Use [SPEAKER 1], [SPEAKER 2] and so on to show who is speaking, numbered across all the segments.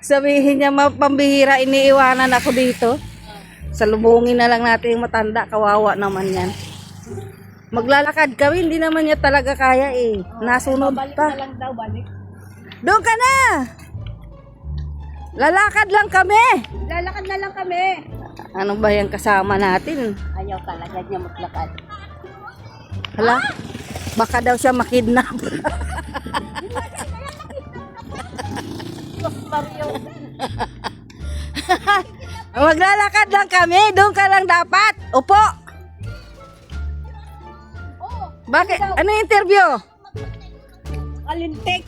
[SPEAKER 1] Sabihin niya, pambihira, iniiwanan ako dito. Salubungin na lang natin yung matanda. Kawawa naman yan. Maglalakad kami, hindi naman niya talaga kaya eh. Nasunod pa.
[SPEAKER 2] lang daw, balik.
[SPEAKER 1] Doon ka na! Lalakad lang kami!
[SPEAKER 2] Lalakad na lang kami.
[SPEAKER 1] Ano ba yung kasama natin?
[SPEAKER 2] Ayaw talaga niya maglakad.
[SPEAKER 1] Hala, baka daw siya makidnap. Maglalakad lang kami, doon ka lang dapat. Upo. Bakit? Ano yung interview?
[SPEAKER 2] Kalintik.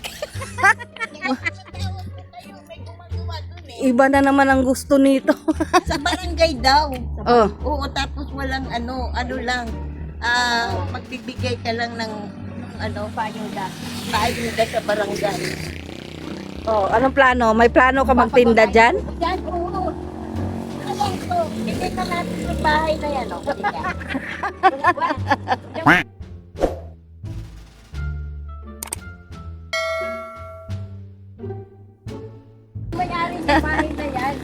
[SPEAKER 1] Iba na naman ang gusto nito.
[SPEAKER 3] Sa barangay daw.
[SPEAKER 1] Oh,
[SPEAKER 3] Oo, tapos walang ano lang. Magbibigay ka lang ng
[SPEAKER 2] Payuda.
[SPEAKER 3] paayuda sa barangay.
[SPEAKER 1] oh, anong plano? May plano ka magtinda dyan?
[SPEAKER 3] Yan, oo. Alam ko, hindi na natin sa bahay na yan, oh.
[SPEAKER 2] May-ari sa bahay na yan.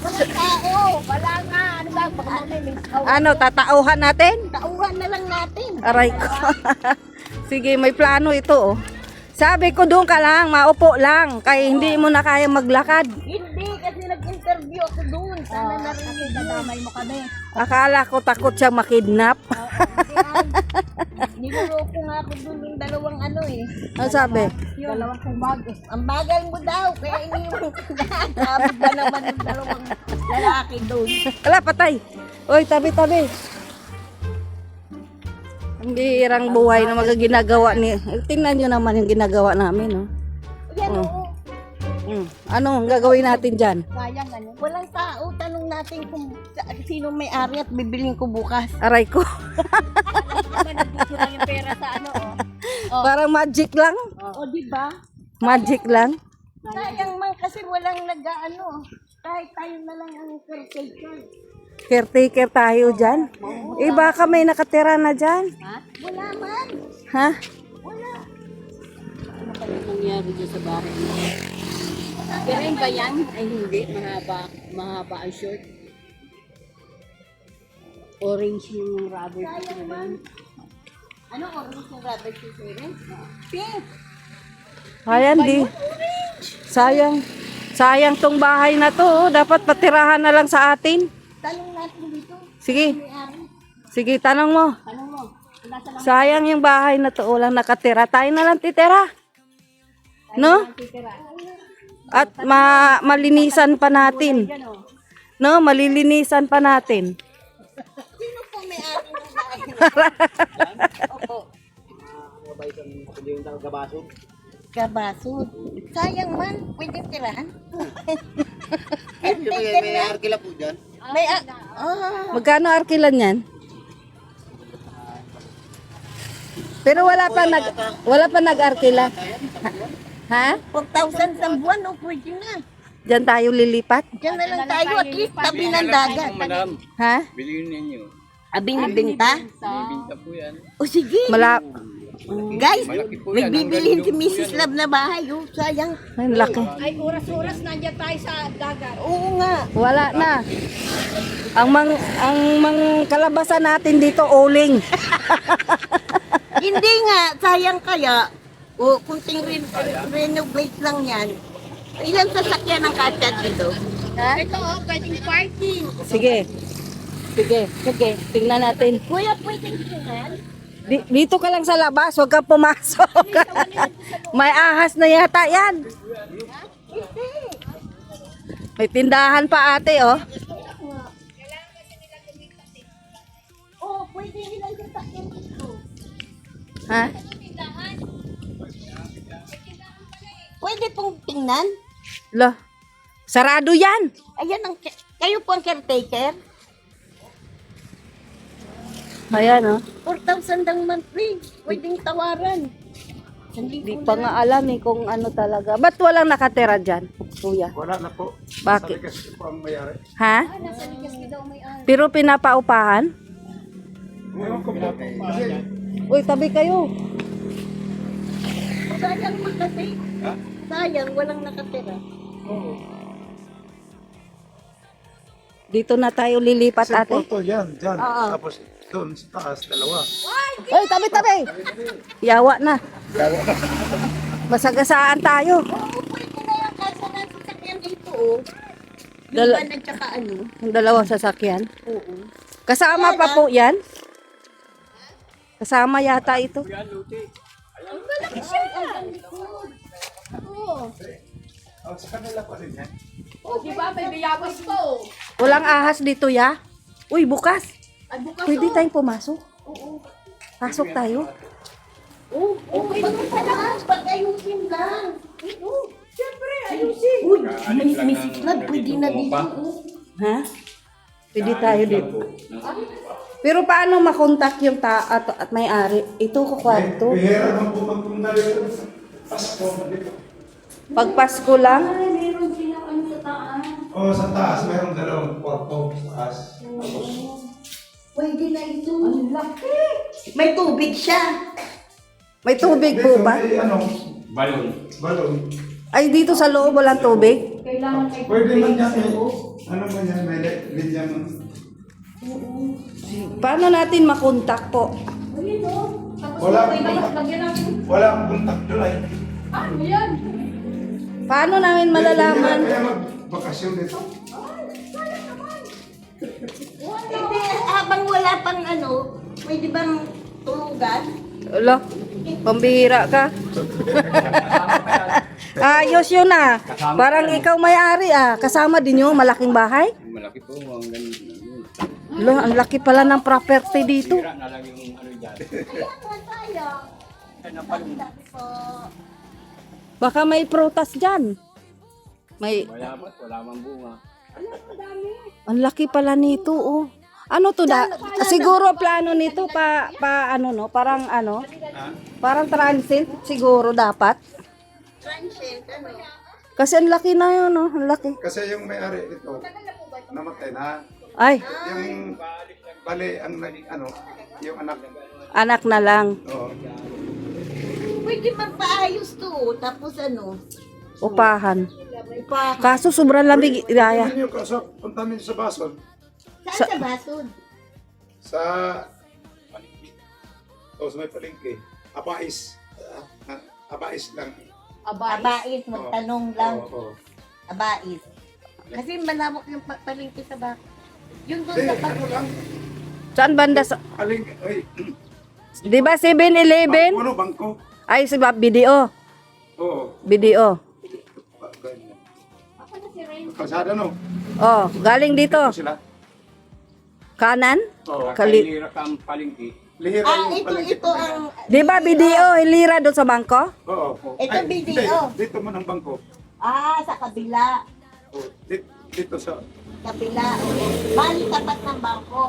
[SPEAKER 2] Walang tao. Wala nga. Ano ba? Baka mamay may
[SPEAKER 1] Ano, tatauhan natin?
[SPEAKER 3] Tauhan na lang natin.
[SPEAKER 1] Aray ko. Sige, may plano ito oh. Sabi ko doon ka lang, maupo lang. Kaya hindi mo na kaya maglakad.
[SPEAKER 3] Hindi, kasi nag-interview ako doon. Sana narinig mo.
[SPEAKER 2] dadamay mo kami.
[SPEAKER 1] Akala ko takot siya makidnap.
[SPEAKER 3] Niloloko nga ako doon yung dalawang
[SPEAKER 1] Ano sabi?
[SPEAKER 2] Dalawang kumag.
[SPEAKER 3] Ang bagal mo daw, kaya iniwan ko na. Tapos ba naman yung dalawang lalaki doon.
[SPEAKER 1] Wala, patay. Uy, tabi-tabi. Ang bihirang buhay na magaginagawa ni... Tingnan nyo naman yung ginagawa namin, oh.
[SPEAKER 3] Yan
[SPEAKER 1] Oh.
[SPEAKER 3] oo.
[SPEAKER 1] Ano ang gagawin natin dyan?
[SPEAKER 2] Sayang ano.
[SPEAKER 3] Walang tao, tanong natin kung sino may-ari at bibiling ko bukas.
[SPEAKER 1] Aray ko.
[SPEAKER 2] Naman nagpuso lang yung pera sa ano.
[SPEAKER 1] Parang magic lang.
[SPEAKER 3] O di ba?
[SPEAKER 1] Magic lang.
[SPEAKER 3] Sayang man kasi walang nag-ano. Kahit tayo na lang ang caretaker.
[SPEAKER 1] Caretaker tayo dyan. Eh, baka may nakatira na dyan.
[SPEAKER 3] Wala man.
[SPEAKER 1] Ha?
[SPEAKER 3] Wala.
[SPEAKER 2] Ano kaya nangyari dyan sa bahay mo? Pero ba yan? Ay hindi. Mahaba ang short. Orange yung rubber.
[SPEAKER 3] Sayang man. Ano orange yung rubber shoes? Pink.
[SPEAKER 1] Ayan, di. Sayang. Sayang tong bahay na to. Oh. Dapat patirahan na lang sa atin.
[SPEAKER 3] Tanong natin dito.
[SPEAKER 1] Sige.
[SPEAKER 3] May-ari.
[SPEAKER 1] Sige, tanong mo.
[SPEAKER 2] Ano mo? Nasa lang
[SPEAKER 1] Sayang yung bahay na to. Walang nakatira. Tayo na lang titira. No?
[SPEAKER 2] titira.
[SPEAKER 1] At malinisan pa natin.
[SPEAKER 2] Yan o.
[SPEAKER 1] No? Malilinisan pa natin.
[SPEAKER 3] Sino po may-ari ng bahay? Opo. Kabasod. Sayang man. Pwede tirahan.
[SPEAKER 4] May arkila po dyan.
[SPEAKER 3] May
[SPEAKER 1] Magkano arkilan yan? Pero wala pa nag-arkila. Ha?
[SPEAKER 3] 4,000 sa buwan o pwede na.
[SPEAKER 1] Diyan tayo lilipat?
[SPEAKER 3] Diyan na lang tayo at least tabi ng dagat.
[SPEAKER 4] Madam,
[SPEAKER 1] Ha?
[SPEAKER 4] bilhin ninyo.
[SPEAKER 3] Binibenta?
[SPEAKER 4] Binibinta po yan.
[SPEAKER 3] O sige. Guys,
[SPEAKER 4] Malaki po
[SPEAKER 3] may
[SPEAKER 4] yan.
[SPEAKER 3] bibilhin si Mrs. Love na bahay. Oh, sayang.
[SPEAKER 1] Ay, laki.
[SPEAKER 2] Ay, oras-oras nandiyan tayo sa dagat.
[SPEAKER 3] Oo nga.
[SPEAKER 1] Wala na. Ang kalabasan natin dito, uling.
[SPEAKER 3] Hindi nga, sayang kaya. O, kunting renovate lang yan. Ilang sasakyan ang katsat dito?
[SPEAKER 1] Ha?
[SPEAKER 2] Ito oh, pwedeng parking.
[SPEAKER 1] Sige. Sige. Tingnan natin.
[SPEAKER 3] Kuya, pwedeng tingnan?
[SPEAKER 1] Dito ka lang sa labas, huwag ka pumasok. May ahas na yata yan. May tindahan pa ate, oh.
[SPEAKER 3] Oo, pwede nilang sasakyan dito.
[SPEAKER 1] Ha?
[SPEAKER 3] Pwede pong tingnan?
[SPEAKER 1] Lo. Sarado yan.
[SPEAKER 3] Ayan, kayo po ang caretaker?
[SPEAKER 1] Ayan, oh.
[SPEAKER 3] 4,000 ang monthly. Pwedeng tawaran.
[SPEAKER 1] Hindi pa nga alam eh kung ano talaga. Ba't walang nakatira dyan, kuya?
[SPEAKER 4] Wala na po.
[SPEAKER 1] Bakit?
[SPEAKER 4] Kasi po ang mayari.
[SPEAKER 1] Ha? Pero pinapaupahan? Uy, tabi kayo.
[SPEAKER 3] Sayang mo kasi. Sayang, walang nakatira.
[SPEAKER 4] Oo.
[SPEAKER 1] Dito na tayo lilipat,
[SPEAKER 4] Kasi
[SPEAKER 1] ate.
[SPEAKER 4] photo yan, dyan.
[SPEAKER 3] Oo.
[SPEAKER 4] Tapos doon sa taas, dalawa.
[SPEAKER 1] Ay, tabi-tabi! Yawa na. Masagasaan tayo.
[SPEAKER 3] Oo, pwede na yan. Kaso na sasakyan dito, oh.
[SPEAKER 1] Dala-
[SPEAKER 3] Liban at saka ano.
[SPEAKER 1] Ang dalawang sasakyan.
[SPEAKER 3] Oo.
[SPEAKER 1] Kasama pa po yan? Kasama yata ito.
[SPEAKER 4] Oh, sa kanila pa rin yan.
[SPEAKER 2] O, di ba? May biyabas ko.
[SPEAKER 1] Walang ahas dito, ya? Uy, bukas.
[SPEAKER 2] Ay, bukas
[SPEAKER 1] Pwede tayong pumasok. Pasok tayo.
[SPEAKER 3] Okay naman pala. Pag-ayusin lang. Siyempre, ayusin. Uy, may siklab. Pwede na dito, oh.
[SPEAKER 1] Ha? Pwede tayo dito. Pero paano makontak yung at may-ari? Ito ko kwarto.
[SPEAKER 4] Bihira naman po magpunta dito. Pasko, dito.
[SPEAKER 1] Pag Pasko lang.
[SPEAKER 2] Meron silang ano sa taas.
[SPEAKER 4] Oo, sa taas, mayroong dalawang kwarto sa taas. Tapos,
[SPEAKER 3] Pwede na ito. Ang laki. May tubig siya.
[SPEAKER 1] May tubig po
[SPEAKER 4] dito
[SPEAKER 1] ba?
[SPEAKER 4] may balon.
[SPEAKER 1] Ay, dito sa loob walang tubig?
[SPEAKER 2] Kailangan ay
[SPEAKER 4] Pwede man yan eh. Ano man yan, may linya man.
[SPEAKER 1] Paano natin makontak po?
[SPEAKER 2] Ayun, o. Tapos
[SPEAKER 4] Wala.
[SPEAKER 2] lagyan natin.
[SPEAKER 4] Wala akong contact doon ay.
[SPEAKER 2] Ano yan?
[SPEAKER 1] Paano namin malalaman?
[SPEAKER 4] Kaya magbakasyon dito.
[SPEAKER 3] Hindi, habang wala pang ano, pwede bang tulugan?
[SPEAKER 1] Alo, pambihira ka. Ayos yun ah. Parang ikaw may-ari ah. Kasama din yung malaking bahay.
[SPEAKER 5] Malaki po ang ganun.
[SPEAKER 1] Alo, ang laki pala ng property dito.
[SPEAKER 5] Tira na lang yung ano dyan.
[SPEAKER 3] Ayan, tayo.
[SPEAKER 1] Baka may prutas dyan. May,
[SPEAKER 5] Wala ba't? Wala mang bunga.
[SPEAKER 1] ang laki pala nito oh. Ano to da? Siguro plano nito ano no, parang ano? Parang transit siguro dapat.
[SPEAKER 3] Transient, ano?
[SPEAKER 1] Kasi ang laki na yun oh, ang laki.
[SPEAKER 4] Kasi yung may-ari nito, namatay na.
[SPEAKER 1] Ay,
[SPEAKER 4] Yung bali, ang ano, yung anak.
[SPEAKER 1] anak na lang.
[SPEAKER 4] Oo.
[SPEAKER 3] Pwede magpaayos to, tapos ano,
[SPEAKER 1] Upahan.
[SPEAKER 3] upahan.
[SPEAKER 1] Kaso sobrang lamig, Raya.
[SPEAKER 4] Ano yung kaso, punta niyo sa Bason.
[SPEAKER 3] Saan sa basod?
[SPEAKER 4] Sa sa may palengke. Abais. Abais lang.
[SPEAKER 3] Abais, magtanong lang.
[SPEAKER 4] Oo.
[SPEAKER 3] Abais. Kasi malawak yung palengke sa bakit. Yung doon
[SPEAKER 4] Hindi,
[SPEAKER 3] sa
[SPEAKER 4] ano lang.
[SPEAKER 1] Saan banda sa...
[SPEAKER 4] Palengke, ay.
[SPEAKER 1] Di ba 7-Eleven?
[SPEAKER 4] Ano, bangko?
[SPEAKER 1] Ay, si Video.
[SPEAKER 4] Oo.
[SPEAKER 1] Video.
[SPEAKER 4] Ganyan. Kalsada, no?
[SPEAKER 1] Oh, galing dito.
[SPEAKER 4] Sila.
[SPEAKER 1] Kanan?
[SPEAKER 4] Oo.
[SPEAKER 1] Kali-
[SPEAKER 5] Kalira kang palingki.
[SPEAKER 4] Lihira yung palengke.
[SPEAKER 3] ito ang,
[SPEAKER 1] Di ba Video, hilira doon sa bangko?
[SPEAKER 4] Oo.
[SPEAKER 3] Ito,
[SPEAKER 4] Ay,
[SPEAKER 3] video.
[SPEAKER 4] hindi. Dito man ang bangko.
[SPEAKER 3] sa kabila.
[SPEAKER 4] Oo. Dito sa...
[SPEAKER 3] Kabila. Bali, tapat ng bangko.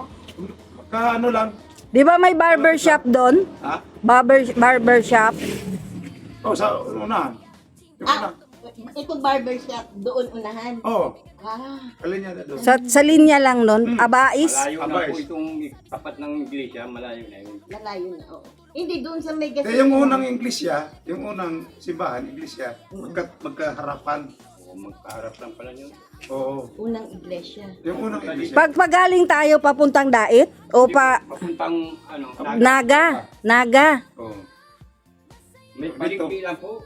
[SPEAKER 4] Ano lang.
[SPEAKER 1] Di ba may barber shop doon?
[SPEAKER 4] Ha?
[SPEAKER 1] Barber shop?
[SPEAKER 4] Oo, sa unahan. Yung una.
[SPEAKER 3] Ito barbershop, doon unahan.
[SPEAKER 4] Oo.
[SPEAKER 3] Ah,
[SPEAKER 4] Kalinya na doon.
[SPEAKER 1] Sa linya lang nun? Abais?
[SPEAKER 5] Malayo na
[SPEAKER 4] Abay.
[SPEAKER 5] po itong tapat ng iglesia. Malayo na yun.
[SPEAKER 3] malayo na, oo. Hindi, doon sa may
[SPEAKER 4] Eh, yung unang iglesia, yung unang simbahan, iglesia, magkaharapan.
[SPEAKER 5] O magkaharap lang pala yun.
[SPEAKER 4] Oo.
[SPEAKER 3] Unang iglesia.
[SPEAKER 4] Yung unang iglesia.
[SPEAKER 1] Pag pagaling tayo papuntang Dait? O
[SPEAKER 5] Papuntang ano.
[SPEAKER 1] Naga?
[SPEAKER 4] Oo.
[SPEAKER 5] May palingki lang po.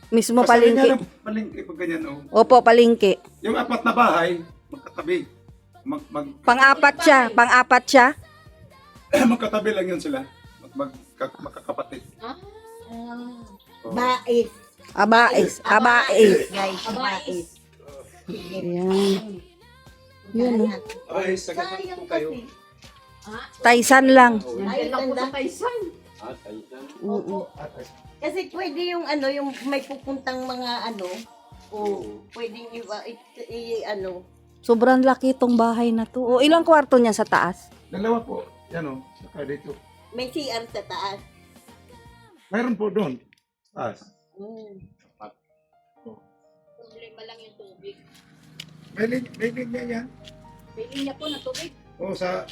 [SPEAKER 1] Mismo
[SPEAKER 4] Palingki.
[SPEAKER 1] palingki.
[SPEAKER 4] Palingki pag ganyan, oh.
[SPEAKER 1] Opo, palingki.
[SPEAKER 4] Yung apat na bahay, magkatabi.
[SPEAKER 1] Pang-apat siya.
[SPEAKER 4] Magkatabi lang yun sila. Magkakapatid.
[SPEAKER 3] Bais.
[SPEAKER 1] Abais.
[SPEAKER 3] Guys, bais.
[SPEAKER 1] Yan. Yun, oh.
[SPEAKER 4] Ay, sagat
[SPEAKER 3] Sayang
[SPEAKER 4] po kayo.
[SPEAKER 3] kasi.
[SPEAKER 1] Taisan lang.
[SPEAKER 2] Nandiyan lang po sa Taisan.
[SPEAKER 5] Tayo lang.
[SPEAKER 3] Opo. Kasi pwede yung ano, yung may pupuntang mga ano, o pwedeng ano,
[SPEAKER 1] Sobrang laki itong bahay na to. O, ilang kwarto niya sa taas?
[SPEAKER 4] Dalawa po. Yan, oh. Saka dito.
[SPEAKER 3] may CR sa taas.
[SPEAKER 4] Mayroon po doon. Taas.
[SPEAKER 2] Problema lang yung tubig.
[SPEAKER 4] May linya yan.
[SPEAKER 2] May linya po na tubig.
[SPEAKER 4] Oo, sa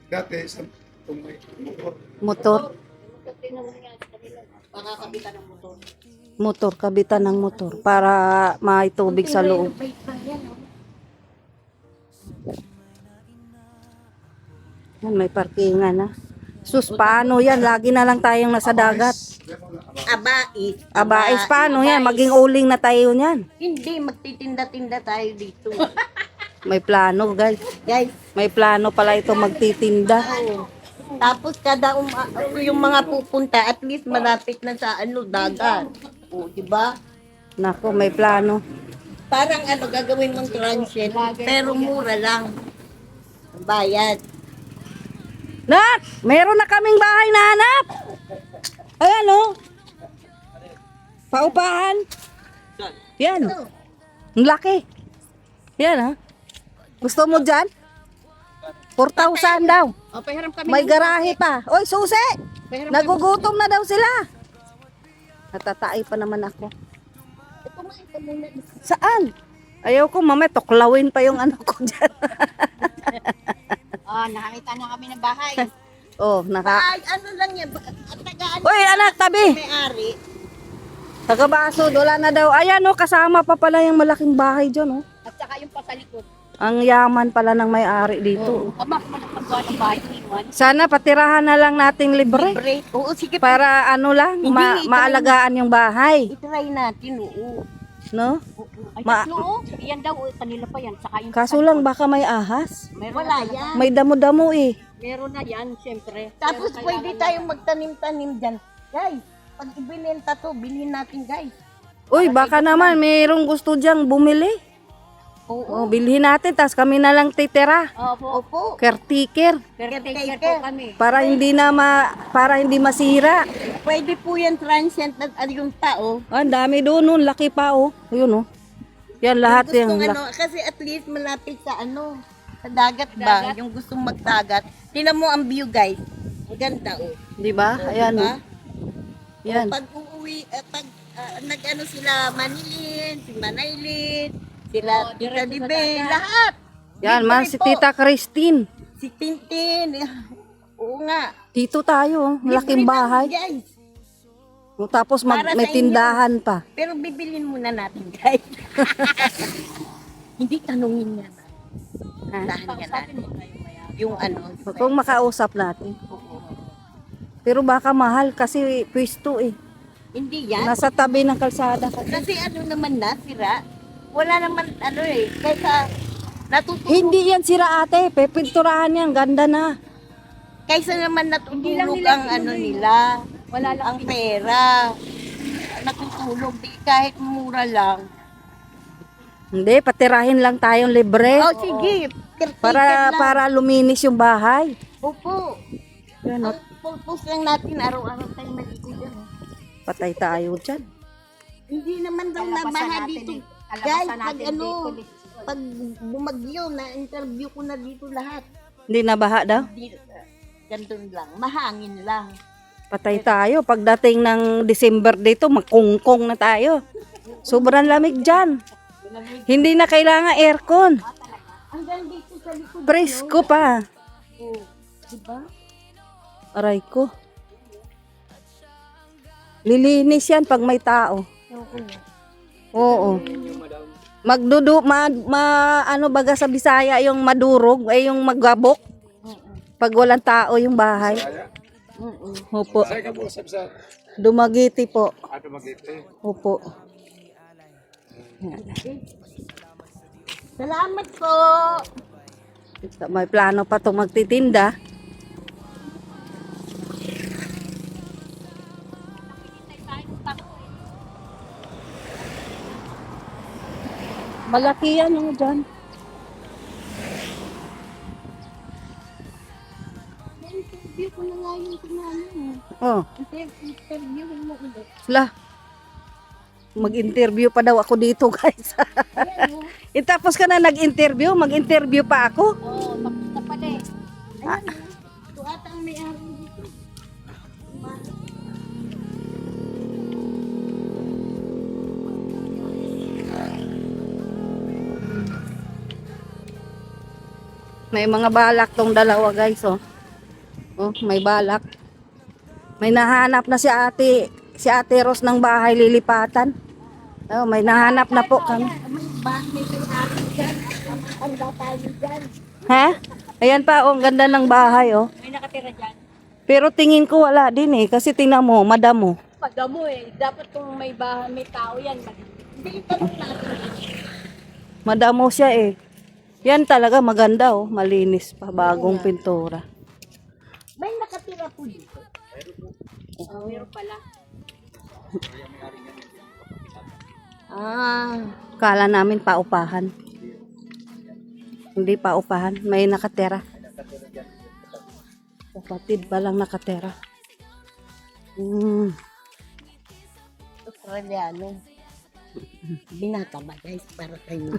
[SPEAKER 4] dati, sa motor.
[SPEAKER 1] Motor.
[SPEAKER 2] Tingnan mo yan sa kanila. Pakakabitan ng motor.
[SPEAKER 1] Motor, kabitan ng motor para may tubig sa loob. Yan, may parkingan na. Sus, paano yan? Lagi na lang tayong nasa dagat.
[SPEAKER 3] Abais.
[SPEAKER 1] Abais, paano yan? Maging uling na tayo niyan.
[SPEAKER 3] Hindi, magtitinda-tinda tayo dito.
[SPEAKER 1] May plano, guys.
[SPEAKER 3] Guys,
[SPEAKER 1] May plano pala ito magtitinda.
[SPEAKER 3] tapos kada yung mga pupunta, at least malapit na sa dagat. O, di ba?
[SPEAKER 1] Nako, may plano.
[SPEAKER 3] Parang gagawin mong transient, pero mura lang. Ang bayad.
[SPEAKER 1] Nak! Meron na kaming bahay na hanap! Ayan o. Paupahan. Yan. Ang laki. Yan ha. Gusto mo dyan? 4,000 daw.
[SPEAKER 2] O, pahiram kami.
[SPEAKER 1] May garahe pa. Oy, susi! Nagugutom na daw sila. Natatai pa naman ako. Saan? Ayaw ko, mamaya tuklawin pa yung ano ko dyan.
[SPEAKER 2] Nakakita na kami ng bahay.
[SPEAKER 1] Oh,
[SPEAKER 3] Ay, ano lang yan. Tagaan
[SPEAKER 1] Uy, anak, tabi!
[SPEAKER 3] may-ari.
[SPEAKER 1] Tagabaso, wala na daw. Ayan oh, kasama pa pala yung malaking bahay dyan oh.
[SPEAKER 2] At saka yung pasalikod.
[SPEAKER 1] Ang yaman pala ng may-ari dito.
[SPEAKER 2] Ama, magpagawa ng bahay iwan.
[SPEAKER 1] Sana patirahan na lang nating libre.
[SPEAKER 3] Libre. Oo, sige.
[SPEAKER 1] Para ano lang,
[SPEAKER 3] Hindi,
[SPEAKER 1] maalagaan yung bahay.
[SPEAKER 3] I-try natin, oo.
[SPEAKER 1] No?
[SPEAKER 2] Ay,
[SPEAKER 1] Ma-
[SPEAKER 2] tatlo, oh. Yan daw, kanila pa yan. Saka yung
[SPEAKER 1] Kaso lang baka may ahas.
[SPEAKER 2] meron
[SPEAKER 3] Wala
[SPEAKER 2] na,
[SPEAKER 3] yan.
[SPEAKER 1] May damo-damo eh.
[SPEAKER 2] meron na yan, siyempre.
[SPEAKER 3] Tapos
[SPEAKER 2] Pero
[SPEAKER 3] pwede
[SPEAKER 2] kailangan
[SPEAKER 3] tayong magtanim-tanim dyan. Guys, pag ibinenta to, bilhin natin guys.
[SPEAKER 1] Uy, baka naman mayroong gusto diyang bumili.
[SPEAKER 3] Oo.
[SPEAKER 1] O, bilhin natin, tas kami na lang titira.
[SPEAKER 2] Opo.
[SPEAKER 3] Opo.
[SPEAKER 1] Caretaker.
[SPEAKER 2] Caretaker po kami.
[SPEAKER 1] Para hindi masira.
[SPEAKER 3] Pwede po yan transient at yung tao.
[SPEAKER 1] Ang dami doon, nun, laki pa oh. Ayun oh. Yan lahat
[SPEAKER 3] Yung
[SPEAKER 1] yung
[SPEAKER 3] gustong kasi at least malapit sa sa dagat ba? Yung gustong magdagat. Tingnan mo ang view guys. Maganda oh.
[SPEAKER 1] di ba? Ayan
[SPEAKER 3] Diba?
[SPEAKER 1] oh. Yan.
[SPEAKER 3] Pag uuwi, pag sila Manilin, si Manaylin, sila Tita Dibe, lahat.
[SPEAKER 1] Yan, man si
[SPEAKER 3] Libre po.
[SPEAKER 1] Tita Christine.
[SPEAKER 3] Si Tintin. Oo nga.
[SPEAKER 1] Dito tayo, oh. Laking
[SPEAKER 3] Libre
[SPEAKER 1] bahay.
[SPEAKER 3] lang, guys.
[SPEAKER 1] O, tapos
[SPEAKER 3] Para
[SPEAKER 1] may
[SPEAKER 3] sa inyo.
[SPEAKER 1] tindahan pa.
[SPEAKER 3] Pero bibilin muna natin guys. Hindi tanungin nga natin. Dahan nga natin. Yung
[SPEAKER 1] Kung makausap natin. Pero baka mahal kasi pwesto eh.
[SPEAKER 3] hindi yan.
[SPEAKER 1] Nasa tabi ng kalsada kasi.
[SPEAKER 3] Kasi naman na, sira. Wala naman kaysa natutulog.
[SPEAKER 1] Hindi yan sira ate, pepinturahan yan, ganda na.
[SPEAKER 3] Kaysa naman
[SPEAKER 2] Hindi lang
[SPEAKER 3] natutulog
[SPEAKER 2] nila
[SPEAKER 3] ang
[SPEAKER 2] pinuloy.
[SPEAKER 3] nila.
[SPEAKER 2] Wala lang
[SPEAKER 3] Ang pera. Natutulog. Di kahit mura lang.
[SPEAKER 1] Hindi, patirahin lang tayong libre.
[SPEAKER 3] Oh, sige.
[SPEAKER 1] Para
[SPEAKER 3] lang.
[SPEAKER 1] para luminis yung bahay.
[SPEAKER 3] Opo.
[SPEAKER 1] Yan,
[SPEAKER 3] Ang purpose lang natin, araw-araw tayo maligo dyan.
[SPEAKER 1] patay tayo dyan.
[SPEAKER 3] Hindi naman daw
[SPEAKER 2] Kalabasan
[SPEAKER 3] nabaha
[SPEAKER 2] natin
[SPEAKER 3] dito.
[SPEAKER 2] eh. Kalabasan
[SPEAKER 3] Guys, pag
[SPEAKER 2] natin
[SPEAKER 3] pag bumagyo, na-interview ko na dito lahat.
[SPEAKER 1] Hindi na baha daw.
[SPEAKER 3] Di, ganun lang. Mahangin lang.
[SPEAKER 1] Patay tayo. Pagdating ng December dito, makungkong na tayo. Sobrang lamig dyan. Hindi na kailangan aircon.
[SPEAKER 3] Hanggang dito sa likod.
[SPEAKER 1] Presko pa.
[SPEAKER 3] Oh, diba?
[SPEAKER 1] Aray ko. Lilinis yan pag may tao. Oo. Ano baga sa Bisaya yung madurog, ay yung magabok. Pag walang tao yung bahay. Opo.
[SPEAKER 5] Saan ka po, Sabsa?
[SPEAKER 1] Dumagiti po.
[SPEAKER 5] Ano mag-ite?
[SPEAKER 1] Opo.
[SPEAKER 3] Salamat po.
[SPEAKER 1] May plano pa itong magtitinda. Malaki yan oh, dyan.
[SPEAKER 3] Interview ko na nga yung tinanong.
[SPEAKER 1] Oh,
[SPEAKER 3] Interview mo ulit.
[SPEAKER 1] sila. Mag-interview pa daw ako dito, guys. Tapos ka na nag-interview, mag-interview pa ako.
[SPEAKER 2] Oo, tapos na pala eh.
[SPEAKER 3] Ito ata ang may-ari dito.
[SPEAKER 1] May mga balak tong dalawa, guys, oh. Oh, may balak. May nahanap na si ate si Ate Ros ng bahay lilipatan. Oh, may nahanap na po kami. Ha? Ayan pa, oh, ang ganda ng bahay, oh.
[SPEAKER 2] May nakatira dyan.
[SPEAKER 1] Pero tingin ko wala din eh, kasi tingnan mo, madamo.
[SPEAKER 2] Pagdamo eh. Dapat kung may bahay, may tao yan. Hindi tanong natin.
[SPEAKER 1] Madamo siya eh. Yan talaga maganda, oh. Malinis pa, bagong pintura.
[SPEAKER 3] May nakatira po dito.
[SPEAKER 2] Meron pala.
[SPEAKER 1] Kala namin paupahan. Hindi paupahan, may nakatera. Kapatid pa lang nakatera.
[SPEAKER 3] Australiano. Binata ba guys para kayo?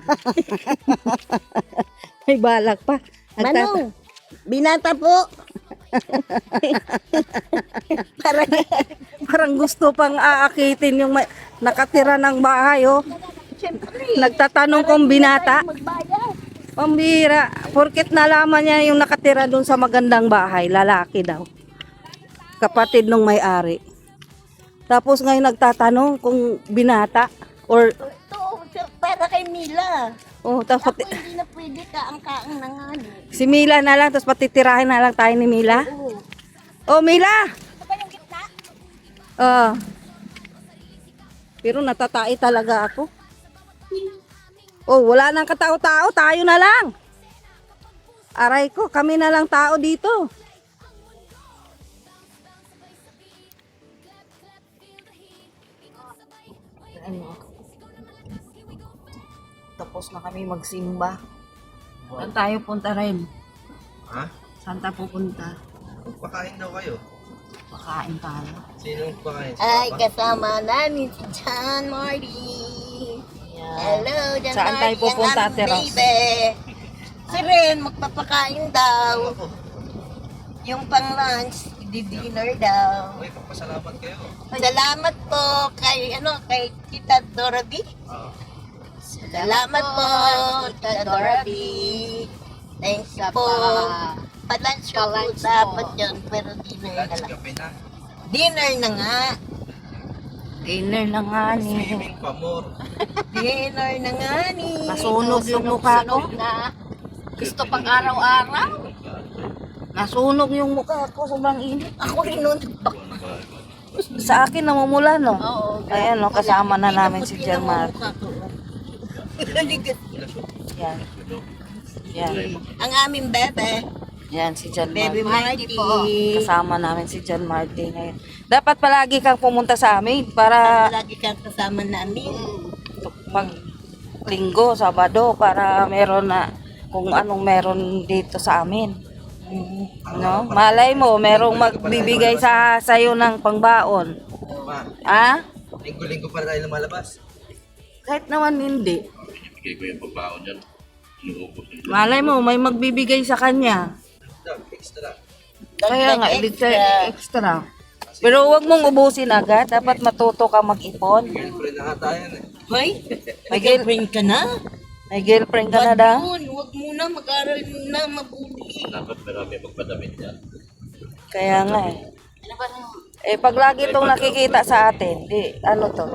[SPEAKER 1] May balak pa.
[SPEAKER 3] Manong, binata po. Para
[SPEAKER 1] Parang gusto pang aakitin yung nakatira ng bahay, oh. Nagtatanong kung binata.
[SPEAKER 3] magbayad.
[SPEAKER 1] Pambira. Porket nalaman niya yung nakatira dun sa magandang bahay, lalaki daw. Kapatid nung may-ari. Tapos ngayon nagtatanong kung binata or
[SPEAKER 3] Ito, sir, para kay Mila.
[SPEAKER 1] oh, tapos
[SPEAKER 3] Ako hindi na pwede kaang-kaang na nga.
[SPEAKER 1] si Mila na lang, tapos patitirahin na lang tayo ni Mila. Oh, Mila! Ah. Pero natatai talaga ako. Oh, wala nang katao-tao, tayo na lang. Aray ko, kami na lang tao dito. Tapos na kami magsimba. Saan tayo punta rin?
[SPEAKER 6] Ha?
[SPEAKER 1] Saan tayo pupunta?
[SPEAKER 6] Pakain daw kayo.
[SPEAKER 1] Pakain tayo.
[SPEAKER 6] Sinong pakain?
[SPEAKER 3] Ay, kasama namin si John Marty. Hello, John
[SPEAKER 1] Saan tayo
[SPEAKER 3] Marty,
[SPEAKER 1] pupunta,
[SPEAKER 3] ang
[SPEAKER 1] Ate
[SPEAKER 3] aming
[SPEAKER 1] Ros?
[SPEAKER 3] baby. Si Ren, magpapakain daw. Yung pang lunch, di-dinner daw.
[SPEAKER 6] Uy, papasalamat kayo.
[SPEAKER 3] Salamat po kay Tita Dorothy. Salamat po, Tita Dorothy. Thank you po. Pa-lunch ko po dapat yun, pero dinner na
[SPEAKER 6] Lunch
[SPEAKER 3] lang.
[SPEAKER 6] kape na.
[SPEAKER 3] Dinner na nga.
[SPEAKER 1] Dinner na nga ni.
[SPEAKER 6] Swimming pa more.
[SPEAKER 3] Dinner na nga ni.
[SPEAKER 1] Nasunog yung mukha ko.
[SPEAKER 2] Na gusto pang araw-araw.
[SPEAKER 1] Nasunog yung mukha ko, sobrang init.
[SPEAKER 3] Ako rin nun.
[SPEAKER 1] Sa akin namumula, no?
[SPEAKER 2] Oo.
[SPEAKER 1] Ayan, no, kasama na namin si Jermar. Yan. Yan.
[SPEAKER 3] Ang aming bebe.
[SPEAKER 1] Yan, si John
[SPEAKER 3] Baby
[SPEAKER 1] Marty.
[SPEAKER 3] Marty.
[SPEAKER 1] Kasama namin si John Marty ngayon. Dapat palagi kang pumunta sa amin para
[SPEAKER 3] Lagi kang kasama namin.
[SPEAKER 1] pag linggo, sabado, para meron na kung anong meron dito sa amin. No? Malay mo, merong magbibigay sa sayo ng pangbaon.
[SPEAKER 6] Ma,
[SPEAKER 1] Ah?
[SPEAKER 6] linggo-linggo pa tayo lumalabas.
[SPEAKER 1] Kahit naman hindi.
[SPEAKER 5] Bigay ko yung pagbaon dyan. Inuubos yung
[SPEAKER 1] Malay mo, may magbibigay sa kanya.
[SPEAKER 6] Dag, extra.
[SPEAKER 1] Kaya nga,
[SPEAKER 3] extra.
[SPEAKER 1] extra. Pero huwag mong ubusin agad. Dapat matuto ka mag-ipon.
[SPEAKER 6] Girlfriend na nga tayo eh.
[SPEAKER 3] Hoy,
[SPEAKER 1] May
[SPEAKER 3] girlfriend ka na?
[SPEAKER 1] May girlfriend ka na daw.
[SPEAKER 3] Huwag muna, mag-aral muna, mabuti.
[SPEAKER 5] dapat marami magpadamit yan.
[SPEAKER 1] Kaya nga eh. Eh, pag lagi itong nakikita sa atin, di, ano to?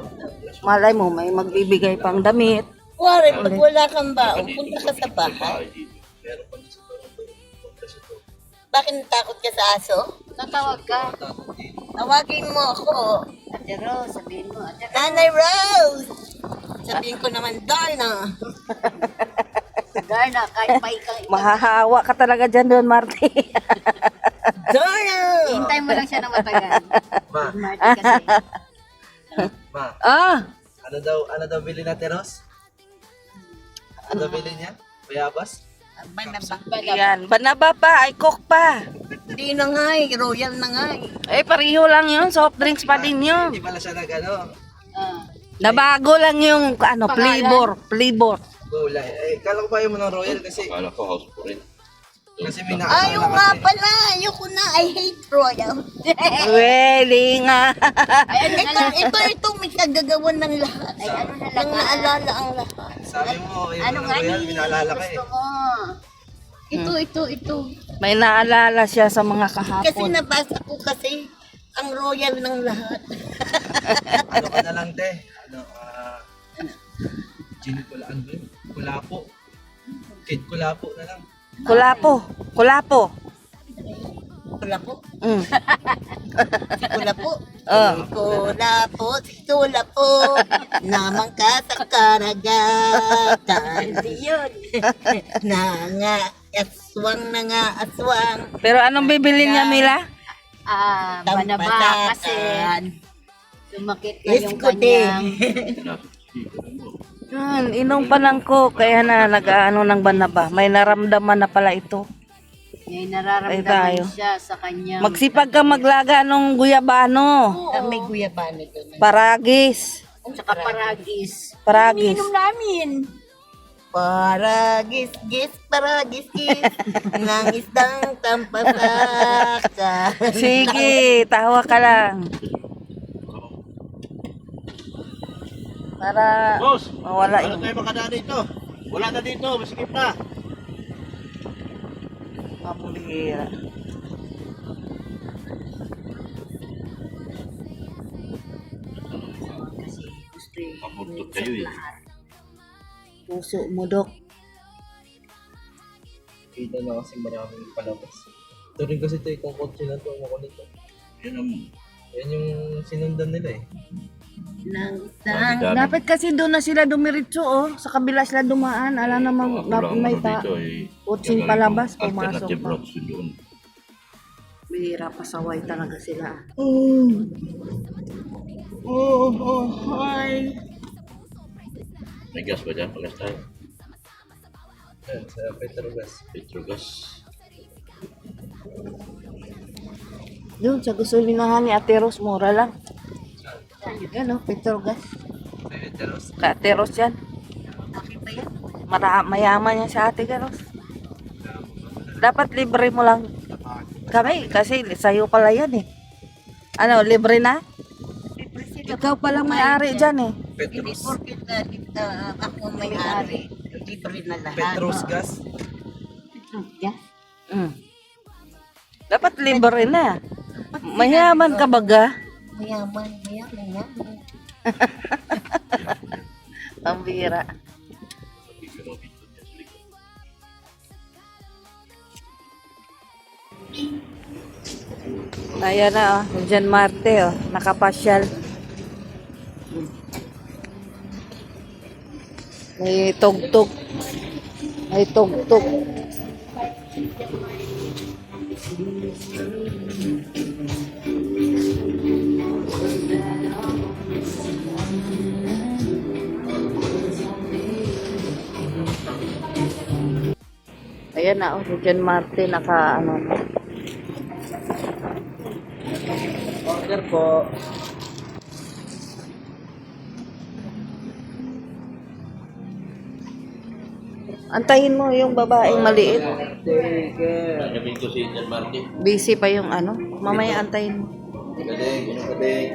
[SPEAKER 1] Malay mo, may magbibigay pang damit.
[SPEAKER 3] Wari, pag wala kang baon, punta ka sa bahay. Bakit natakot ka sa aso?
[SPEAKER 2] Natawag ka.
[SPEAKER 3] Tawagin mo ako.
[SPEAKER 2] Ate Rose, sabihin mo. Ate
[SPEAKER 3] Nanay Rose! Sabihin ko naman, Darna.
[SPEAKER 2] Darna, kahit pa ikaw.
[SPEAKER 1] Mahahawa ka talaga dyan doon, Marty.
[SPEAKER 3] Darna!
[SPEAKER 2] Hintay mo lang siya na matagal.
[SPEAKER 6] Ma,
[SPEAKER 2] Marty kasi.
[SPEAKER 6] ma,
[SPEAKER 1] Ah!
[SPEAKER 6] ano daw bili natin, Ross? Ano bili niya? Bayabas?
[SPEAKER 1] Yan, banaba pa, ay cook pa.
[SPEAKER 3] Hindi na nga eh, royal na nga eh.
[SPEAKER 1] Eh, pareho lang yun, soft drinks pa din yun.
[SPEAKER 6] Hindi pala siya nag-ano,
[SPEAKER 1] Nabago lang yung, ano, flavor.
[SPEAKER 6] gulay. Eh, kala ko pa yung ng royal kasi
[SPEAKER 5] Kala ko house po rin.
[SPEAKER 6] kasi may
[SPEAKER 3] Ayaw
[SPEAKER 6] nakasama
[SPEAKER 3] nga
[SPEAKER 6] kasi.
[SPEAKER 3] pala, ayoko na, I hate royal.
[SPEAKER 1] Pwede nga.
[SPEAKER 3] ito, may kagagawan ng lahat. Ay, ano na lang, naalala ang lahat.
[SPEAKER 6] Sabi mo, yung
[SPEAKER 2] Ano
[SPEAKER 6] ng
[SPEAKER 2] nga
[SPEAKER 6] royal,
[SPEAKER 2] ni?
[SPEAKER 6] minaalala ka eh.
[SPEAKER 2] Gusto mo. Ito.
[SPEAKER 1] May naalala siya sa mga
[SPEAKER 3] Kasi
[SPEAKER 1] kahapon.
[SPEAKER 3] nabasa ko kasi ang royal ng lahat.
[SPEAKER 6] Ano ka na lang, te? Gin Kulapo. Kid Kulapo na lang.
[SPEAKER 1] Kulapo. Kulapo.
[SPEAKER 3] Kulapo.
[SPEAKER 1] Mm.
[SPEAKER 3] Kulapo.
[SPEAKER 1] Oh.
[SPEAKER 3] Kulapo. Kulapo. Namang ka sa karagatan. Yun. Aswang na nga aswang.
[SPEAKER 1] Pero anong bibili niya, Mila?
[SPEAKER 2] Banaba kasi sumakit na yung
[SPEAKER 3] Iskote.
[SPEAKER 2] kanyang
[SPEAKER 1] Inom pa lang ko, kaya na nag-ano ng banaba. May naramdaman na pala ito.
[SPEAKER 2] may
[SPEAKER 1] Ay, tayo.
[SPEAKER 2] nararamdaman siya sa kanyang
[SPEAKER 1] Magsipag ka maglaga ng guyabano.
[SPEAKER 3] May guyabano doon.
[SPEAKER 1] Paragis.
[SPEAKER 2] saka paragis.
[SPEAKER 1] Paragis.
[SPEAKER 2] Inom namin.
[SPEAKER 3] Paragis, gis, ng isdang tampasaka.
[SPEAKER 1] Sige, tawa ka lang. Para
[SPEAKER 5] Boss!
[SPEAKER 1] mawala
[SPEAKER 5] Wala
[SPEAKER 1] yung...
[SPEAKER 5] tayo makadaan dito. Wala na dito, masikip na.
[SPEAKER 1] Pambihira.
[SPEAKER 5] Mabuntot kayo eh.
[SPEAKER 1] Puso mo, Dok.
[SPEAKER 6] Kita na kasi maraming palabas. Ito rin kasi ito, itong kotse na ito, makulit ito.
[SPEAKER 5] Yan ang
[SPEAKER 6] Yan yung sinundan nila eh.
[SPEAKER 3] Ng isdang
[SPEAKER 1] Dapat kasi doon na sila dumiritso, oh. Sa kabila sila dumaan. Alam namang may pa. Kutsing palabas, pumasok pa. Bihira, pasaway talaga sila.
[SPEAKER 5] May gas ba dyan? Pagas tayo.
[SPEAKER 6] Yan, sa Petrogas.
[SPEAKER 5] Petrogas.
[SPEAKER 1] Doon, sa gasolinahan ni Ate Ros, mura lang. Yan, oh, Petrogas.
[SPEAKER 6] Petrogas.
[SPEAKER 1] Ka Ate Ros yan. Mayaman yan sa Ate Ros. Dapat libre mo lang kami, kasi sa'yo pala yan eh. Ano, libre na? Ikaw palang may-ari dyan eh.
[SPEAKER 3] Hindi
[SPEAKER 6] Petros.
[SPEAKER 3] porkit ako may-ari. Libre na lahat.
[SPEAKER 6] Petros gas.
[SPEAKER 1] Mm. Dapat libre na. Mayaman ka baga.
[SPEAKER 3] Mayaman.
[SPEAKER 1] Ang bira. Ayan na, oh. Diyan Marte, oh. Nakapasyal. May tugtog. May tugtog. Ayan na, oh. Diyan Marte, naka, ano,
[SPEAKER 6] Order po.
[SPEAKER 1] antayin mo yung babaeng maliit.
[SPEAKER 5] Nagamin ko si Jan Martin.
[SPEAKER 1] Busy pa yung ano. Mamaya antayin mo.
[SPEAKER 5] Galing, galing.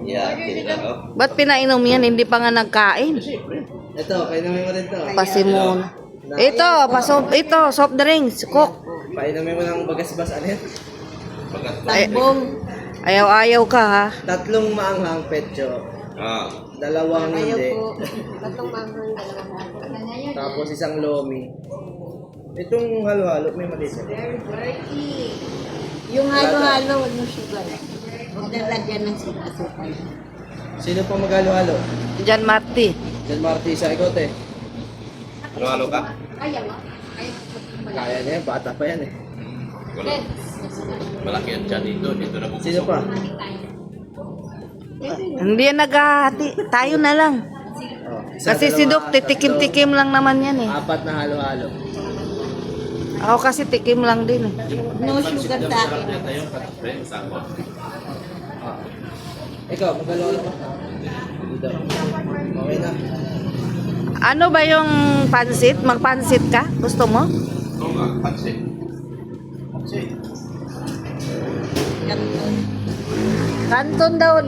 [SPEAKER 5] Yeah, kailan ako.
[SPEAKER 1] Ba't pinainom yan? Hindi pa nga nagkain.
[SPEAKER 6] Ito, painumin mo rin to.
[SPEAKER 1] Pasimon. Ito, soft drinks. Coke.
[SPEAKER 6] Painumin mo ng bagas-bas alin.
[SPEAKER 1] Ay, ayaw-ayaw ka ha.
[SPEAKER 6] 3 maanghang petso.
[SPEAKER 5] Ah,
[SPEAKER 6] 2 hindi. Tapos 1 lomi. Itong halo-halo may maliit.
[SPEAKER 3] Yung halo-halo, wag mo sugar. Huwag na lagyan ng asukal.
[SPEAKER 6] Sino pa maghalo-halo?
[SPEAKER 1] Diyan Marty.
[SPEAKER 6] Jan Marty sa ikot eh.
[SPEAKER 5] halo ka?
[SPEAKER 6] Kaya niya, bata pa yan eh.
[SPEAKER 5] Wala. Malaki ang tiyan dito. Dito na bubusok.
[SPEAKER 6] Sino pa?
[SPEAKER 1] Hindi yan naghahati. Tayo na lang.
[SPEAKER 6] Oh,
[SPEAKER 1] Kasi si Dok, titikim-tikim lang naman yan eh.
[SPEAKER 6] 4 na halo-halo.
[SPEAKER 1] Ako kasi tikim lang din eh.
[SPEAKER 3] No sugar sa akin.
[SPEAKER 5] Tayo, pre, sako.
[SPEAKER 6] Ikaw, maghalo-halo ka? Okay na.
[SPEAKER 1] Ano ba yung pansit? Magpansit ka? Gusto mo?
[SPEAKER 5] Oo nga, pansin. Pansin.
[SPEAKER 1] Kanton daw.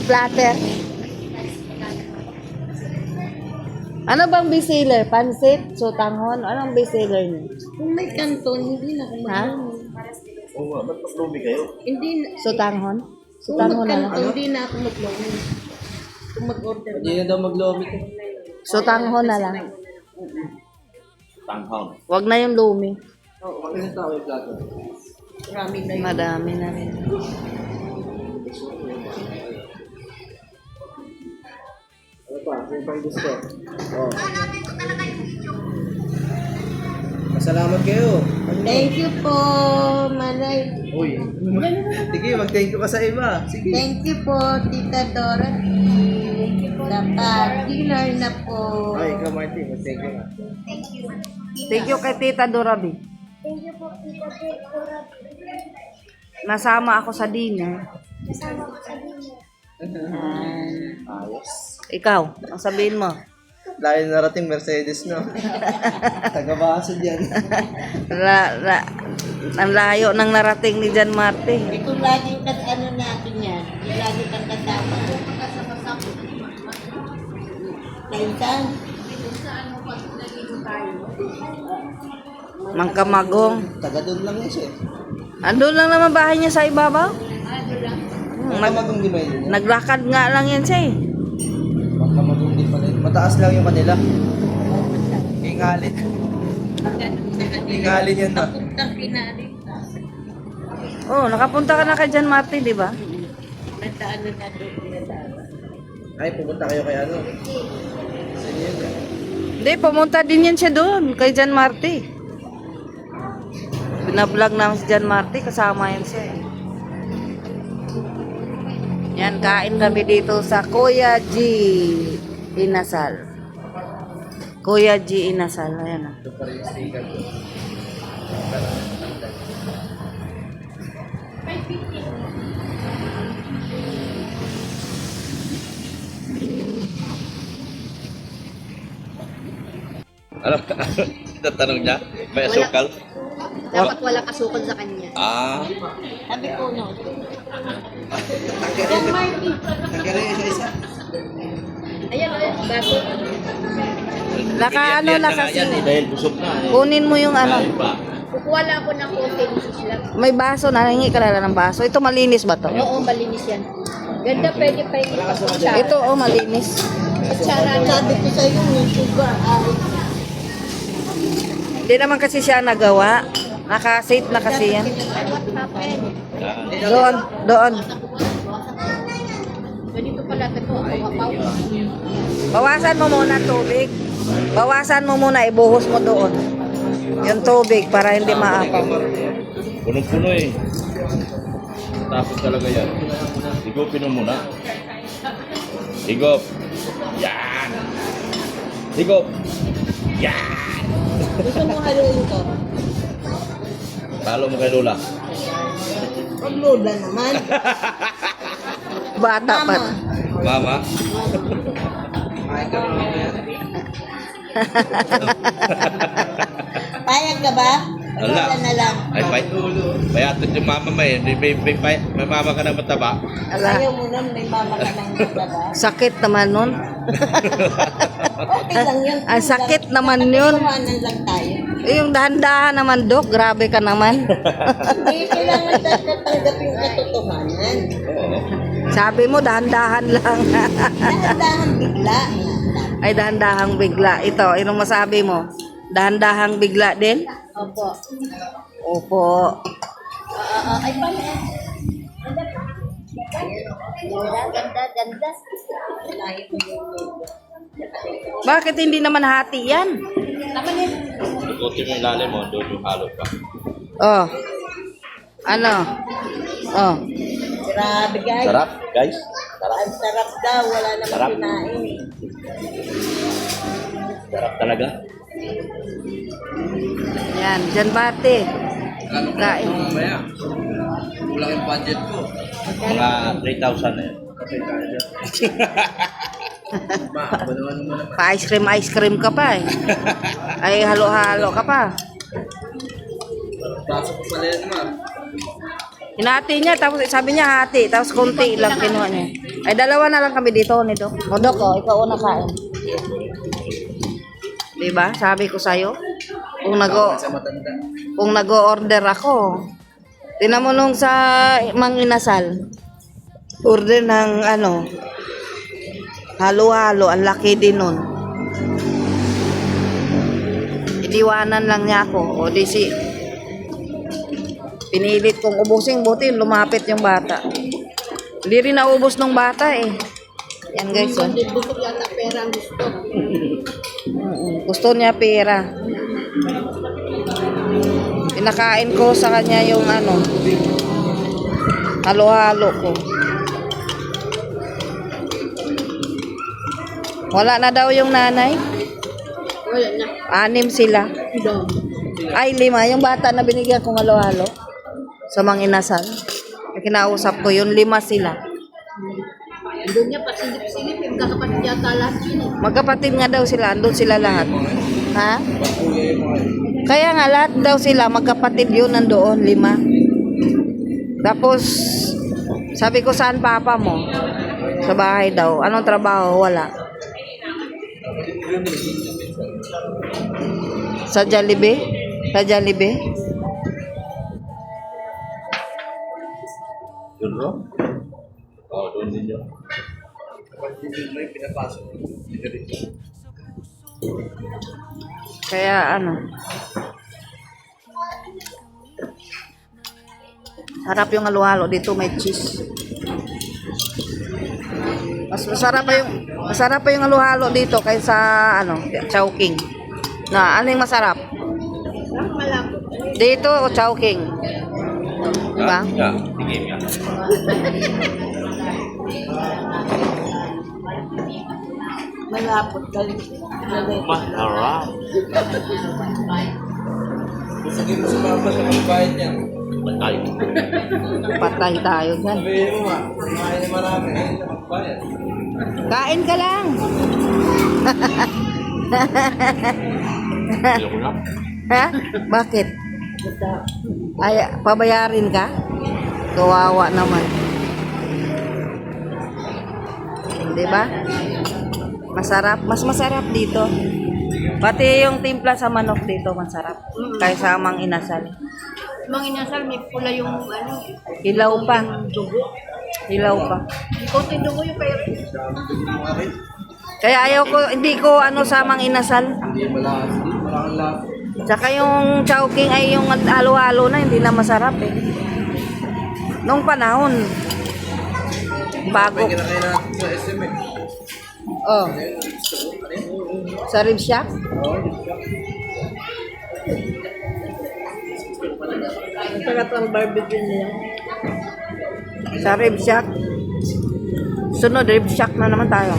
[SPEAKER 1] Platter. Ano bang bestseller? Pansit? Sotanghon? Anong bestseller niyo?
[SPEAKER 3] Kung may kanton, hindi na ako
[SPEAKER 1] Ha?
[SPEAKER 3] marunong.
[SPEAKER 5] Oo nga, ba't paslumi kayo?
[SPEAKER 3] Hindi na.
[SPEAKER 1] Sotanghon? Sutan mo na lang.
[SPEAKER 3] Hindi na ako mag-loan. Kung mag-order.
[SPEAKER 6] Hindi na daw mag-lobby.
[SPEAKER 1] Sutan mo na lang.
[SPEAKER 5] Tanghang.
[SPEAKER 1] Wag na yung lumi.
[SPEAKER 6] Oo, ilang tao yung plato?
[SPEAKER 3] Marami na yun.
[SPEAKER 1] Madami na rin.
[SPEAKER 6] Ano pa? Ano pang gusto? Oh. Masalamat kayo.
[SPEAKER 3] Thank you po, Manay.
[SPEAKER 6] Uy. Sige, mag-thank you ka sa iba. Sige.
[SPEAKER 3] Thank you po, Tita Dorothy. Naka-dinner na po.
[SPEAKER 6] Ay, ikaw Martin, mag-thank you nga.
[SPEAKER 1] Thank you kay Tita Dorabi. Nasama ako sa dinner.
[SPEAKER 6] Ayos.
[SPEAKER 1] Ikaw, ang sabihin mo.
[SPEAKER 6] Dahil narating Mercedes, no? Taga-baso dyan.
[SPEAKER 1] Ang layo ng narating ni Jan Marte.
[SPEAKER 3] Ito laging ano natin yan. Lagi kang kasama. Kaisan?
[SPEAKER 1] Mangkamagong.
[SPEAKER 6] Taga doon lang yan siya.
[SPEAKER 1] Andun lang naman bahay niya sa ibabaw.
[SPEAKER 6] Magkamagong di ba yun?
[SPEAKER 1] Naglakad nga lang yan siya eh.
[SPEAKER 6] Magkamagong di pa rin. Mataas lang yung kanila. Ingalin. Ingalin yan na.
[SPEAKER 3] Puntang kinali.
[SPEAKER 1] Oh, nakapunta ka na kay Jan Marte, di ba?
[SPEAKER 3] Nagdaan na doon.
[SPEAKER 6] Ay, pumunta kayo kay ano? Sino yun?
[SPEAKER 1] Hindi, pumunta din yan siya doon, kay Jan Marte. Binablog namin si Jan Marte, kasama yan siya eh. Yan, kain kami dito sa Kuya G. Inasal. Kuya G. Inasal. Ayan na.
[SPEAKER 6] Ito pa rin yung sticker ko.
[SPEAKER 5] Ano? Tatanong niya? May asukal?
[SPEAKER 2] Dapat wala kasukol sa kanya.
[SPEAKER 5] Ah.
[SPEAKER 3] Sabi ko no.
[SPEAKER 6] Nagkari isa-isa.
[SPEAKER 2] Ayan, baso.
[SPEAKER 1] Naka ano na kasi.
[SPEAKER 5] Yan eh, dahil busog na eh.
[SPEAKER 1] Kunin mo yung ano.
[SPEAKER 5] Kain pa.
[SPEAKER 2] Kukuha lang ako ng konti lang.
[SPEAKER 1] May baso, nahingi ka na ng baso. Ito malinis ba to?
[SPEAKER 2] Oo, malinis yan. Ganda, pwede pa yung kutsara.
[SPEAKER 1] Ito oh, malinis.
[SPEAKER 2] Kutsara na.
[SPEAKER 3] Sabi ko sa iyo, may sugar.
[SPEAKER 1] Hindi naman kasi siya nagawa. Naka-save na kasi yan. Doon, doon.
[SPEAKER 2] Ganito pala ito, kapaw.
[SPEAKER 1] Bawasan mo muna tubig. Bawasan mo muna, ibuhos mo doon. Yung tubig para hindi maapaw.
[SPEAKER 5] Punong-puno eh. Tapos talaga yan. Higopin mo muna. Higop. Yan. Higop. Yan.
[SPEAKER 3] Gusto mo haluin ko?
[SPEAKER 5] Talo mo kay Lola.
[SPEAKER 3] Pagloda naman.
[SPEAKER 1] Bata pa.
[SPEAKER 5] Mama.
[SPEAKER 6] Kumain ka naman yan.
[SPEAKER 3] Payag ka ba?
[SPEAKER 5] Ala.
[SPEAKER 3] Wala na lang.
[SPEAKER 5] Ay, payatot yung mama mo eh. May mama ka na mataba.
[SPEAKER 1] Ala,
[SPEAKER 3] Ayaw mo nun, may mama ka ng diba?
[SPEAKER 1] sakit naman nun.
[SPEAKER 3] Okay lang yun.
[SPEAKER 1] Ang sakit naman yun.
[SPEAKER 3] Kuhanan lang tayo.
[SPEAKER 1] Eh, yung dahan-dahan naman, Dok. Grabe ka naman.
[SPEAKER 3] Hindi kailangan tatanggapin yung katotohanan.
[SPEAKER 1] Sabi mo, dahan-dahan lang.
[SPEAKER 3] Dahan-dahan bigla.
[SPEAKER 1] Ay, dahan-dahang bigla. Ito, anong masabi mo? Dahan-dahang bigla din?
[SPEAKER 2] Opo.
[SPEAKER 1] Opo.
[SPEAKER 2] Ay, paano yan? Ganda, ganda.
[SPEAKER 1] Bakit hindi naman hati yan?
[SPEAKER 5] Ikutin mo yung lalim mo, doon yung halo pa.
[SPEAKER 1] Oh. Ano? Oh.
[SPEAKER 3] Grabe guys.
[SPEAKER 5] Sarap, guys.
[SPEAKER 3] Ang sarap daw. Wala namang
[SPEAKER 5] Sarap.
[SPEAKER 3] kinain.
[SPEAKER 5] Sarap talaga.
[SPEAKER 1] Yan, dyan bate.
[SPEAKER 6] Ano ka
[SPEAKER 1] Kain.
[SPEAKER 6] mamaya? Kulang yung budget ko.
[SPEAKER 5] Mga 3,000 na yun.
[SPEAKER 6] Banuan mo naman.
[SPEAKER 1] Pa-ice cream ka pa eh. Ay, halo-halo ka pa.
[SPEAKER 6] Baso ko pala yan, ma'am.
[SPEAKER 1] Hinati niya, tapos sabi niya hati, tapos konti lang kinuha niya. Ay, dalawa na lang kami dito ni Dok. O Dok, oh, ikaw una kain. Diba? Sabi ko sa'yo.
[SPEAKER 6] Sa matanda.
[SPEAKER 1] Kung nag-order ako, tinan mo nung sa Mang Inasal. Order ng ano, halo-halo. Ang laki din nun. Iniwanan lang niya ako. O di si pinilit kong ubusin. Buti lumapit yung bata. Hindi rin naubos ng bata eh. Yan guys. Oh.
[SPEAKER 2] Busog yata pera ang gusto.
[SPEAKER 1] Gusto niya pera. Pinakain ko sa kanya yung ano, halo-halo ko. Wala na daw yung nanay.
[SPEAKER 2] Wala na.
[SPEAKER 1] 6 sila. Ay, 5. Yung bata na binigyan kong halo-halo sa mga inasal. Kinausap ko yun, 5 sila.
[SPEAKER 2] Doon niya pasilip-silip. Yung kakapatid yata lahat yun.
[SPEAKER 1] Magkapatid nga daw sila, andun sila lahat. Ha? Kaya nga lahat daw sila, magkapatid yun, nandoon, 5. Tapos, sabi ko, saan papa mo? Sa bahay daw. Anong trabaho? Wala. Sa Jollibee? Sa Jollibee?
[SPEAKER 5] Yun bro? Oo, doon din yun.
[SPEAKER 1] Kaya ano, sarap yung halo-halo dito, may cheese. Masarap pa yung halo-halo dito kaysa ano, Chowking. Na ano yung masarap? Dito o Chowking? Diba?
[SPEAKER 5] Yeah, tingin nga.
[SPEAKER 2] Malapot ka.
[SPEAKER 5] Masarap.
[SPEAKER 6] Busugin mo si Papa sa pagbayad niya.
[SPEAKER 5] Matay.
[SPEAKER 1] Patay tayo dyan.
[SPEAKER 6] Sabihin mo nga, kumain na marami, ayun na magbayad.
[SPEAKER 1] Kain ka lang.
[SPEAKER 5] Ayoko na.
[SPEAKER 1] Ha? Bakit? Ay, pabayarin ka? Kawawa naman. Di ba? Masarap. Mas masarap dito. Pati yung timpla sa manok dito masarap. Kaysa mang inasal.
[SPEAKER 2] Mga inasal, may pula yung ano.
[SPEAKER 1] Hilaw pa.
[SPEAKER 2] Dugo.
[SPEAKER 1] Hilaw pa.
[SPEAKER 2] Konting dugo yung pera.
[SPEAKER 1] Kaya ayaw ko, hindi ko ano sa mang inasal.
[SPEAKER 6] Hindi wala kang lahat.
[SPEAKER 1] Tsaka yung Chowking ay yung halo-halo na, hindi na masarap eh. Nung panahon, bago.
[SPEAKER 6] May kinakain natin sa SM eh.
[SPEAKER 1] Oh. Sa rib shack?
[SPEAKER 2] Sarap ang barbecue niya.
[SPEAKER 1] Sa rib shack. Sunod, rib shack na naman tayo.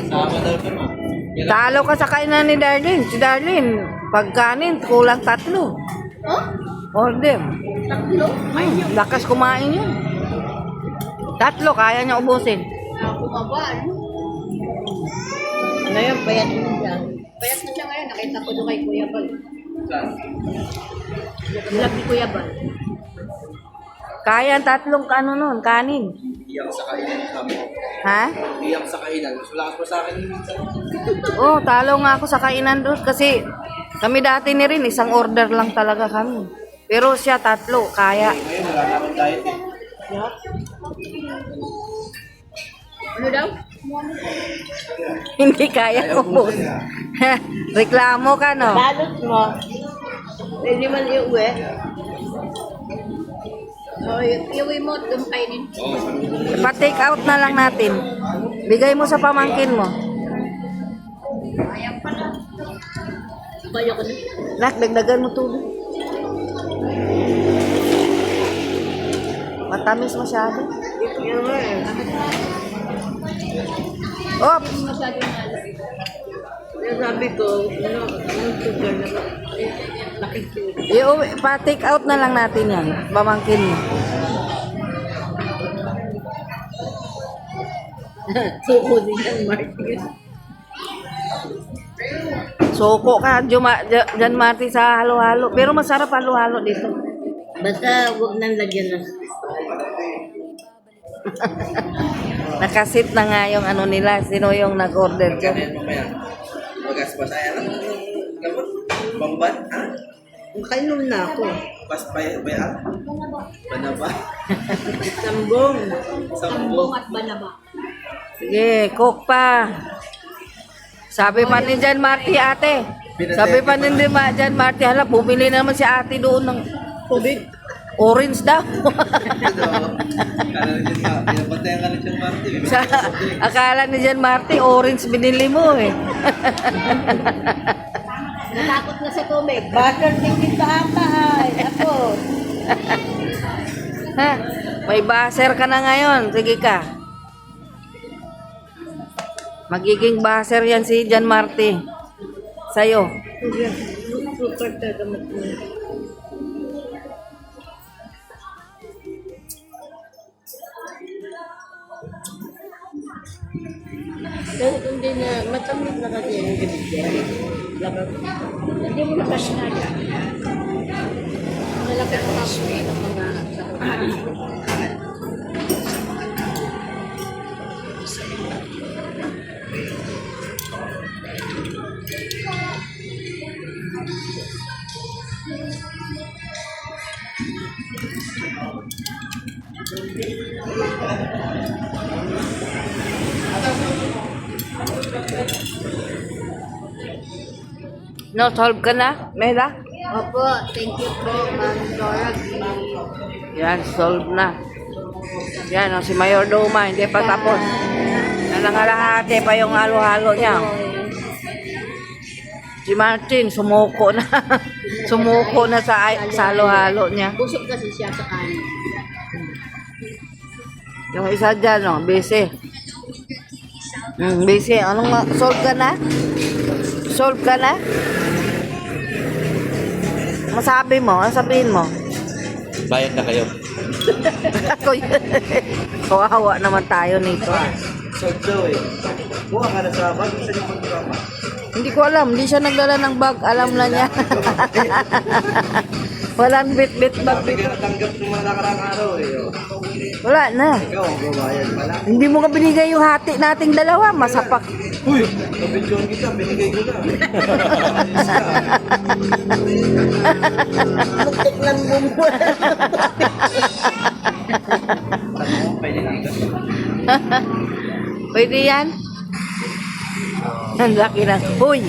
[SPEAKER 6] Sama daw ito ma.
[SPEAKER 1] Talo ka sa kainan ni Darlene. Si Darlene, pagkanin, kulang 3.
[SPEAKER 2] Oh?
[SPEAKER 1] Order.
[SPEAKER 2] Tatlo?
[SPEAKER 1] Lakas kumain yun. 3, kaya niya ubusin.
[SPEAKER 2] Ako ka ba? Ano yun? Payat mo dyan. Payat na siya ngayon. Nakita ko doon kay Kuya Bal. Vlog ni Kuya Bal.
[SPEAKER 1] Kaya ang 3 ano nun, kanin.
[SPEAKER 6] Iyak sa kainan kami.
[SPEAKER 1] Ha?
[SPEAKER 6] Iyak sa kainan. Mas malakas pa sa akin yung minsan.
[SPEAKER 1] Oh, talo nga ako sa kainan doon kasi kami dati ni rin, isang order lang talaga kami. Pero siya 3, kaya.
[SPEAKER 6] Ngayon wala na akong diet eh.
[SPEAKER 2] Ano daw?
[SPEAKER 1] Hindi kaya ubos. Reklamo ka, no?
[SPEAKER 2] Balot mo. Hindi man iuwi. O, iuwi mo. Doon kainin.
[SPEAKER 1] Pa-take out na lang natin. Bigay mo sa pamangkin mo.
[SPEAKER 2] Kaya ko na.
[SPEAKER 1] Nak, dagdagan mo tubig. Matamis masyado. Oh,
[SPEAKER 2] Masyadong malas. Kaya sabi ko, anong sugar na ba?
[SPEAKER 1] pa-take out na lang natin yan. Pamangkin mo.
[SPEAKER 2] Suko din yan, Martin.
[SPEAKER 1] Soko ka, Jan Marty sa halo-halo. Pero masarap halo-halo dito.
[SPEAKER 2] Basta huwag nang lagyan ng
[SPEAKER 1] Nakasit na nga yung ano nila. Sino yung nag-order dyan?
[SPEAKER 6] Ganyan mamaya. Magas pa tayo. Gamot. Bangban? Ha?
[SPEAKER 3] Kainom na ako.
[SPEAKER 6] Pas bayat? Banaba?
[SPEAKER 3] Sambong.
[SPEAKER 6] Sambong.
[SPEAKER 2] At banaba.
[SPEAKER 1] Sige, cook pa. Sabi pa ni Jan Marty, ate. Sabi pa ni Jan Marty, hala, bumili na naman si ate doon ng tubig. Orange daw.
[SPEAKER 6] Pinabantayan ka ni John Martin.
[SPEAKER 1] Sa, akala ni Jan Marty, orange binili mo eh.
[SPEAKER 2] Natakot na sa tubig.
[SPEAKER 3] Bakit tingin pa ata ay? Ako.
[SPEAKER 1] Ha? May baser ka na ngayon. Sige ka. Magiging baser yan si Jan Marty. Sa'yo.
[SPEAKER 3] Super tagamot mo.
[SPEAKER 2] Pero hindi na, matamit na kasi yung gabigyan. Hindi mo nakasinaya. Malapit na ako ng mga
[SPEAKER 1] No, solve ka na, Mela?
[SPEAKER 2] Opo, thank you po, Ma'am Dora.
[SPEAKER 1] Yan, solve na. Yan, si Mayor Doma, hindi pa tapos. Nanangalahati pa yung halo-halo niya. Si Martin, sumuko na. Sumuko na sa halo-halo niya.
[SPEAKER 2] Busog kasi siya sa kanin.
[SPEAKER 1] Yung isa dyan, no, busy. Busy. Anong solve ka na? Solve ka na? Masabi mo? Ano sabihin mo?
[SPEAKER 5] Bayad na kayo.
[SPEAKER 1] Ako kawawa naman tayo nito.
[SPEAKER 6] Solve daw eh. Buha ka na sa bag. Isa yung magdrama.
[SPEAKER 1] Hindi ko alam. Hindi siya nagdala ng bag. Alam na niya. Walang bit-bit bag.
[SPEAKER 6] Sabi ka natanggap ng mga nakarang araw eh. Oh.
[SPEAKER 1] Wala na.
[SPEAKER 6] Ikaw ang babayad pala.
[SPEAKER 1] Hindi mo ka binigay yung hati nating dalawa. Masapak.
[SPEAKER 6] Uy! Nabidyon kita. Binigay ko na. Ayos ka.
[SPEAKER 3] Muntik lang bumuha.
[SPEAKER 6] Pwede lang ka.
[SPEAKER 1] Pwede yan? Ang laki na. Uy!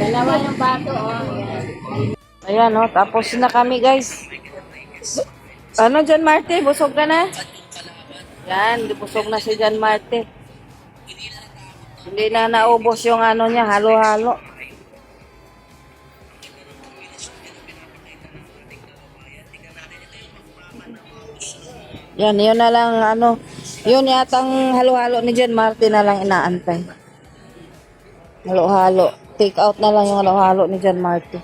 [SPEAKER 2] Dalawa yung bato, oh. Yan.
[SPEAKER 1] Ayan, oh. Tapos na kami, guys. Ano, John Marte? Busog ka na? Yan, busog na si John Marte. Hindi na naubos yung ano niya, halo-halo. Yan, yun na lang, ano, yun yatang halo-halo ni John Marte na lang inaantay. Halo-halo. Take out na lang yung halo-halo ni John Marte.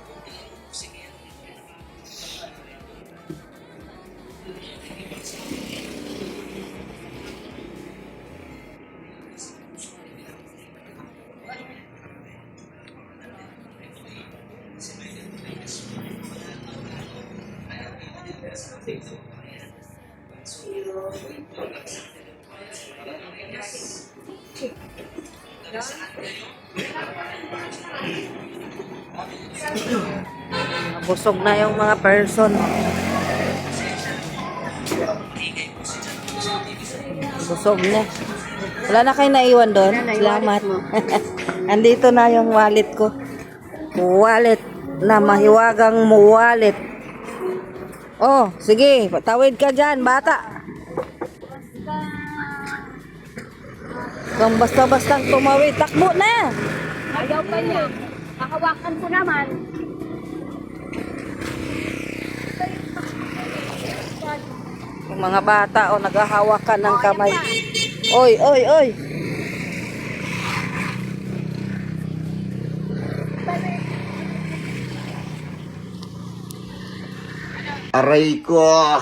[SPEAKER 1] Busog na yung mga person. Busog na. Wala na kayo naiwan doon? Salamat. Andito na yung wallet ko. Wallet na mahiwagang wallet. Oh, sige. Patawid ka dyan, bata. Kung basta-bastang tumawid, takbo na.
[SPEAKER 2] Ayaw pa niya. Hahawakan ko naman.
[SPEAKER 1] Yung mga bata, oh, naghahawakan ng kamay. Oy, oy, oy.
[SPEAKER 7] Aray ko!